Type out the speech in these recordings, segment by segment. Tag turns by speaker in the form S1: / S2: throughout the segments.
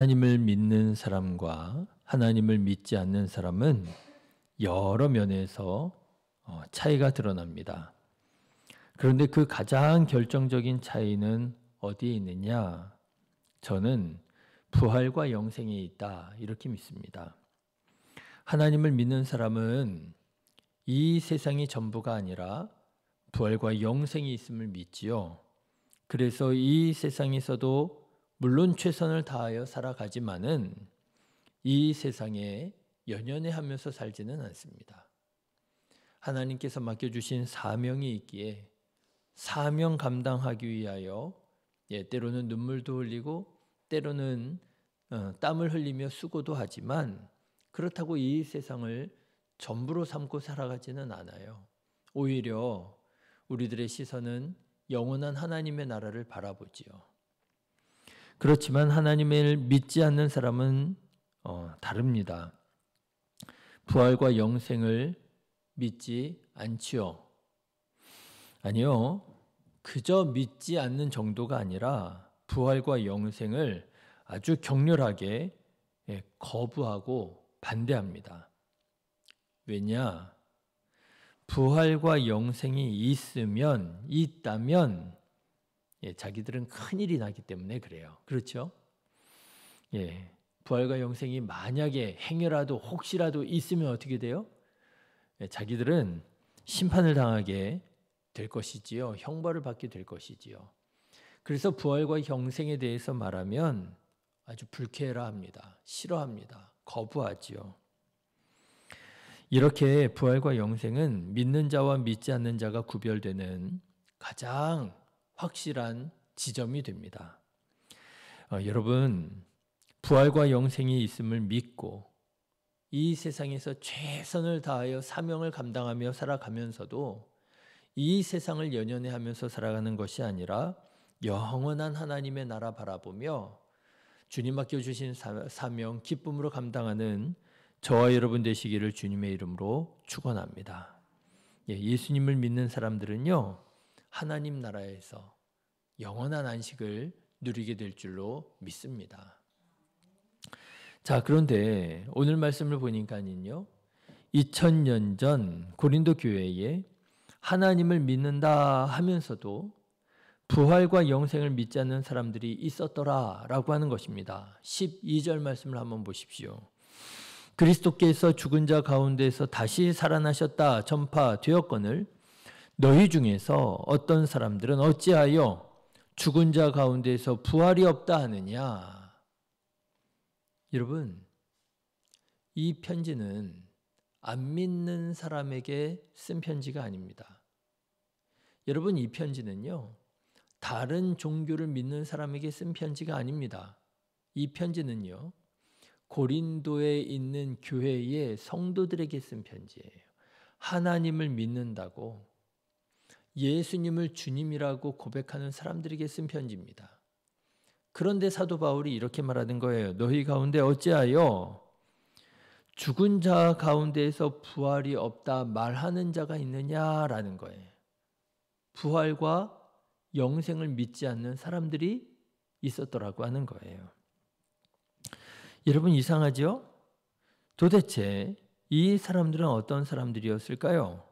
S1: 하나님을 믿는 사람과 하나님을 믿지 않는 사람은 여러 면에서 차이가 드러납니다. 그런데 그 가장 결정적인 차이는 어디에 있느냐? 저는 부활과 영생에 있다, 이렇게 믿습니다. 하나님을 믿는 사람은 이 세상이 전부가 아니라 부활과 영생이 있음을 믿지요. 그래서 이 세상에서도 물론 최선을 다하여 살아가지만은 이 세상에 연연해 하면서 살지는 않습니다. 하나님께서 맡겨주신 사명이 있기에 사명 감당하기 위하여 때로는 눈물도 흘리고 때로는 땀을 흘리며 수고도 하지만 그렇다고 이 세상을 전부로 삼고 살아가지는 않아요. 오히려 우리들의 시선은 영원한 하나님의 나라를 바라보지요. 그렇지만 하나님을 믿지 않는 사람은 다릅니다. 부활과 영생을 믿지 않지요. 아니요. 그저 믿지 않는 정도가 아니라 부활과 영생을 아주 격렬하게 거부하고 반대합니다. 왜냐? 부활과 영생이 있다면 자기들은 큰일이 나기 때문에 그래요. 그렇죠? 부활과 영생이 만약에 행여라도 혹시라도 있으면 어떻게 돼요? 자기들은 심판을 당하게 될 것이지요. 형벌을 받게 될 것이지요. 그래서 부활과 영생에 대해서 말하면 아주 불쾌해라 합니다. 싫어합니다. 거부하지요. 이렇게 부활과 영생은 믿는 자와 믿지 않는 자가 구별되는 가장 확실한 지점이 됩니다. 여러분, 부활과 영생이 있음을 믿고 이 세상에서 최선을 다하여 사명을 감당하며 살아가면서도 이 세상을 연연해 하면서 살아가는 것이 아니라 영원한 하나님의 나라 바라보며 주님 맡겨주신 사명 기쁨으로 감당하는 저와 여러분 되시기를 주님의 이름으로 축원합니다. 예수님을 믿는 사람들은요, 하나님 나라에서 영원한 안식을 누리게 될 줄로 믿습니다. 자, 그런데 오늘 말씀을 보니까는요, 2000년 전 고린도 교회에 하나님을 믿는다 하면서도 부활과 영생을 믿지 않는 사람들이 있었더라라고 하는 것입니다. 12절 말씀을 한번 보십시오. 그리스도께서 죽은 자 가운데서 다시 살아나셨다 전파되었거늘 너희 중에서 어떤 사람들은 어찌하여 죽은 자 가운데서 부활이 없다 하느냐. 여러분, 이 편지는 안 믿는 사람에게 쓴 편지가 아닙니다. 여러분, 이 편지는요, 다른 종교를 믿는 사람에게 쓴 편지가 아닙니다. 이 편지는요, 고린도에 있는 교회의 성도들에게 쓴 편지예요. 하나님을 믿는다고 예수님을 주님이라고 고백하는 사람들에게 쓴 편지입니다. 그런데 사도 바울이 이렇게 말하는 거예요. 너희 가운데 어찌하여 죽은 자 가운데에서 부활이 없다 말하는 자가 있느냐라는 거예요. 부활과 영생을 믿지 않는 사람들이 있었더라고 하는 거예요. 여러분, 이상하죠? 도대체 이 사람들은 어떤 사람들이었을까요?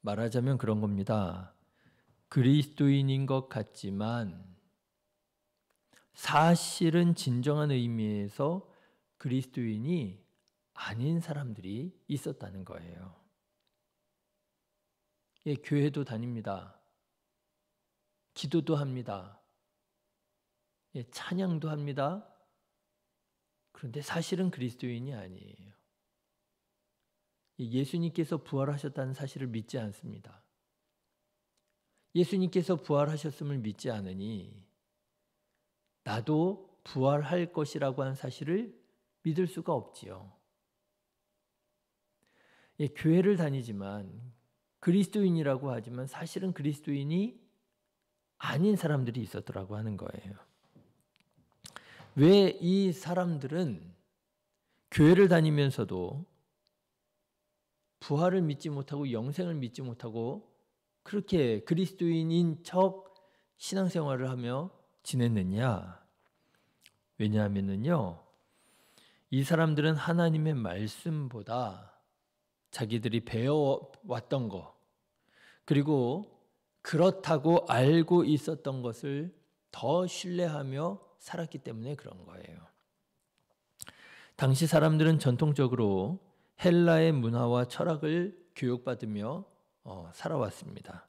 S1: 말하자면 그런 겁니다. 그리스도인인 것 같지만 사실은 진정한 의미에서 그리스도인이 아닌 사람들이 있었다는 거예요. 교회도 다닙니다. 기도도 합니다. 찬양도 합니다. 그런데 사실은 그리스도인이 아니에요. 예수님께서 부활하셨다는 사실을 믿지 않습니다. 예수님께서 부활하셨음을 믿지 않으니 나도 부활할 것이라고 하는 사실을 믿을 수가 없지요. 교회를 다니지만 그리스도인이라고 하지만 사실은 그리스도인이 아닌 사람들이 있었더라고 하는 거예요. 왜 이 사람들은 교회를 다니면서도 부활을 믿지 못하고 영생을 믿지 못하고 그렇게 그리스도인인 척 신앙생활을 하며 지냈느냐? 왜냐하면은요, 이 사람들은 하나님의 말씀보다 자기들이 배워왔던 것, 그리고 그렇다고 알고 있었던 것을 더 신뢰하며 살았기 때문에 그런 거예요. 당시 사람들은 전통적으로 헬라의 문화와 철학을 교육받으며 살아왔습니다.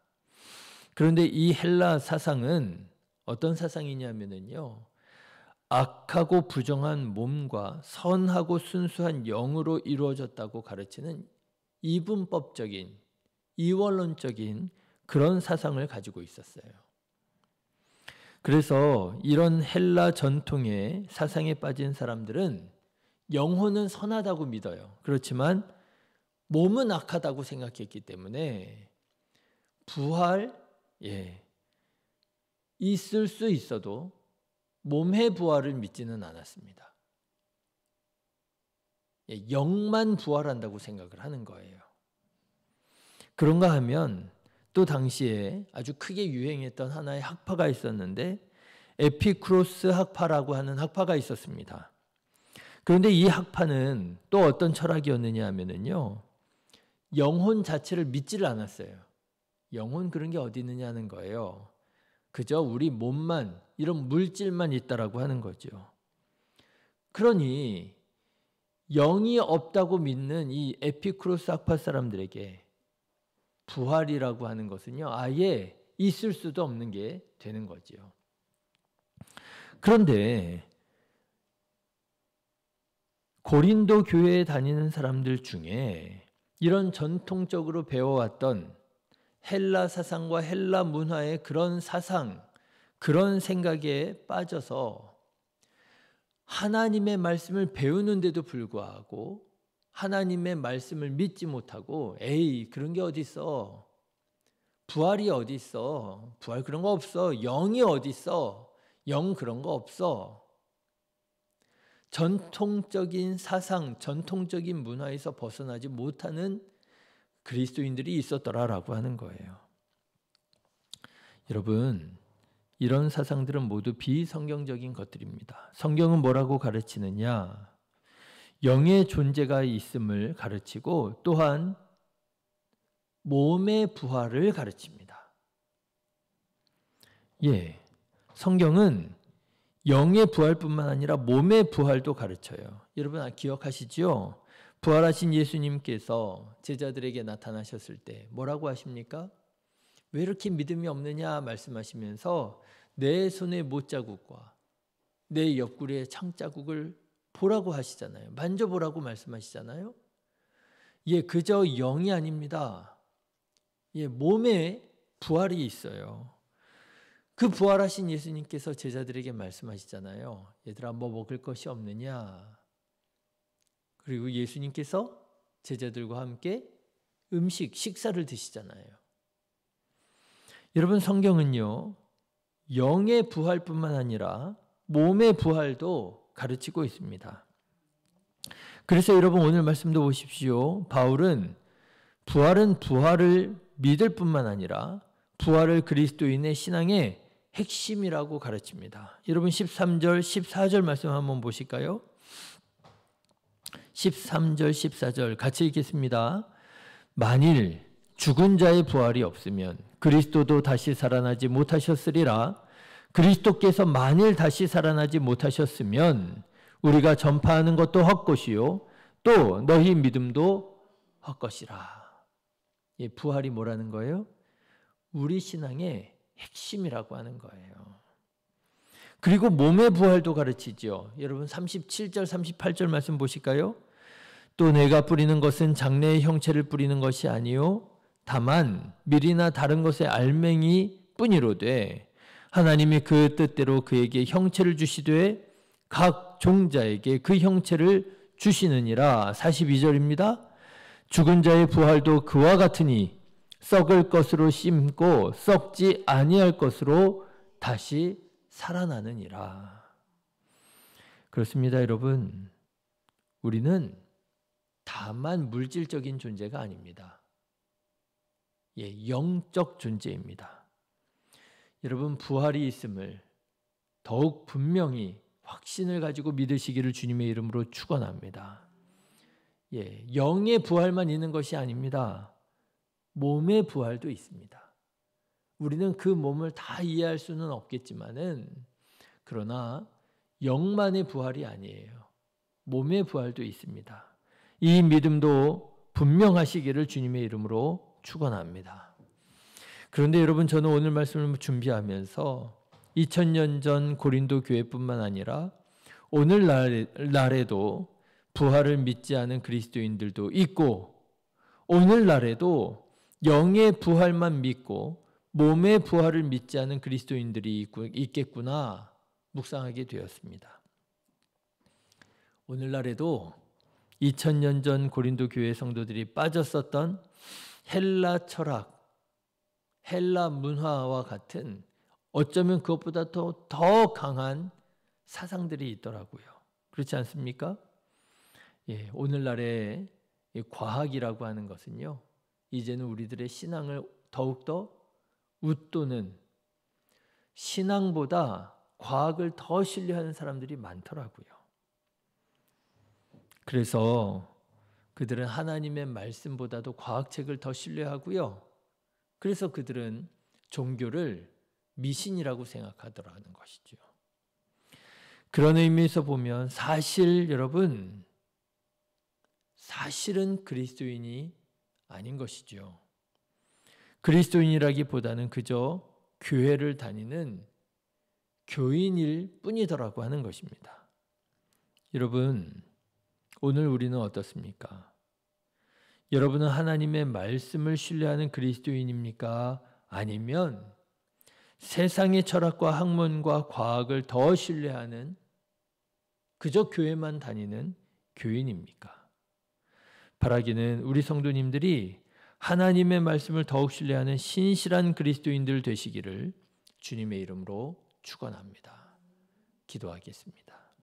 S1: 그런데 이 헬라 사상은 어떤 사상이냐면요, 악하고 부정한 몸과 선하고 순수한 영으로 이루어졌다고 가르치는 이분법적인, 이원론적인 그런 사상을 가지고 있었어요. 그래서 이런 헬라 전통의 사상에 빠진 사람들은 영혼은 선하다고 믿어요. 그렇지만 몸은 악하다고 생각했기 때문에 부활, 있을 수 있어도 몸의 부활을 믿지는 않았습니다. 영만 부활한다고 생각을 하는 거예요. 그런가 하면 또 당시에 아주 크게 유행했던 하나의 학파가 있었는데 에피쿠로스 학파라고 하는 학파가 있었습니다. 그런데 이 학파는 또 어떤 철학이었느냐 하면요, 영혼 자체를 믿지를 않았어요. 영혼 그런 게 어디 있느냐 하는 거예요. 그저 우리 몸만, 이런 물질만 있다라고 하는 거죠. 그러니 영이 없다고 믿는 이 에피쿠로스 학파 사람들에게 부활이라고 하는 것은요, 아예 있을 수도 없는 게 되는 거죠. 그런데 고린도 교회에 다니는 사람들 중에 이런 전통적으로 배워왔던 헬라 사상과 헬라 문화의 그런 사상, 그런 생각에 빠져서 하나님의 말씀을 배우는데도 불구하고 하나님의 말씀을 믿지 못하고, 에이 그런 게 어디 있어, 부활이 어디 있어, 부활 그런 거 없어, 영이 어디 있어, 영 그런 거 없어, 전통적인 사상, 전통적인 문화에서 벗어나지 못하는 그리스도인들이 있었더라라고 하는 거예요. 여러분, 이런 사상들은 모두 비성경적인 것들입니다. 성경은 뭐라고 가르치느냐? 영의 존재가 있음을 가르치고 또한 몸의 부활을 가르칩니다. 성경은 영의 부활뿐만 아니라 몸의 부활도 가르쳐요. 여러분 기억하시죠? 부활하신 예수님께서 제자들에게 나타나셨을 때 뭐라고 하십니까? 왜 이렇게 믿음이 없느냐 말씀하시면서 내 손의 못자국과 내 옆구리의 창자국을 보라고 하시잖아요. 만져보라고 말씀하시잖아요. 그저 영이 아닙니다. 몸에 부활이 있어요. 그 부활하신 예수님께서 제자들에게 말씀하시잖아요. 얘들아, 뭐 먹을 것이 없느냐? 그리고 예수님께서 제자들과 함께 식사를 드시잖아요. 여러분, 성경은요, 영의 부활뿐만 아니라 몸의 부활도 가르치고 있습니다. 그래서 여러분 오늘 말씀도 보십시오. 바울은 부활을 믿을 뿐만 아니라 부활을 그리스도인의 신앙의 핵심이라고 가르칩니다. 여러분 13절, 14절 말씀 한번 보실까요? 13절, 14절 같이 읽겠습니다. 만일 죽은 자의 부활이 없으면 그리스도도 다시 살아나지 못하셨으리라. 그리스도께서 만일 다시 살아나지 못하셨으면 우리가 전파하는 것도 헛것이요 또 너희 믿음도 헛것이라. 부활이 뭐라는 거예요? 우리 신앙의 핵심이라고 하는 거예요. 그리고 몸의 부활도 가르치죠. 여러분 37절 38절 말씀 보실까요? 또 내가 뿌리는 것은 장래의 형체를 뿌리는 것이 아니요 다만 밀이나 다른 것의 알맹이 뿐이로되 하나님이 그 뜻대로 그에게 형체를 주시되 각 종자에게 그 형체를 주시느니라. 42절입니다. 죽은 자의 부활도 그와 같으니 썩을 것으로 심고 썩지 아니할 것으로 다시 살아나느니라. 그렇습니다, 여러분. 우리는 다만 물질적인 존재가 아닙니다. 영적 존재입니다. 여러분, 부활이 있음을 더욱 분명히 확신을 가지고 믿으시기를 주님의 이름으로 축원합니다. 영의 부활만 있는 것이 아닙니다. 몸의 부활도 있습니다. 우리는 그 몸을 다 이해할 수는 없겠지만은 그러나 영만의 부활이 아니에요. 몸의 부활도 있습니다. 이 믿음도 분명하시기를 주님의 이름으로 축원합니다. 그런데 여러분, 저는 오늘 말씀을 준비하면서 2000년 전 고린도 교회뿐만 아니라 오늘날에도 부활을 믿지 않은 그리스도인들도 있고, 오늘날에도 영의 부활만 믿고 몸의 부활을 믿지 않은 그리스도인들이 있겠구나 묵상하게 되었습니다. 오늘날에도 2000년 전 고린도 교회 성도들이 빠졌었던 헬라 철학, 헬라 문화와 같은 어쩌면 그것보다 더 강한 사상들이 있더라고요. 그렇지 않습니까? 오늘날의 과학이라고 하는 것은요, 이제는 우리들의 신앙을 더욱더 웃도는, 신앙보다 과학을 더 신뢰하는 사람들이 많더라고요. 그래서 그들은 하나님의 말씀보다도 과학책을 더 신뢰하고요. 그래서 그들은 종교를 미신이라고 생각하더라는 것이죠. 그런 의미에서 보면 여러분, 사실은 그리스도인이 아닌 것이죠. 그리스도인이라기보다는 그저 교회를 다니는 교인일 뿐이더라고 하는 것입니다. 여러분, 오늘 우리는 어떻습니까? 여러분은 하나님의 말씀을 신뢰하는 그리스도인입니까? 아니면 세상의 철학과 학문과 과학을 더 신뢰하는 그저 교회만 다니는 교인입니까? 바라기는 우리 성도님들이 하나님의 말씀을 더욱 신뢰하는 신실한 그리스도인들 되시기를 주님의 이름으로 축원합니다. 기도하겠습니다.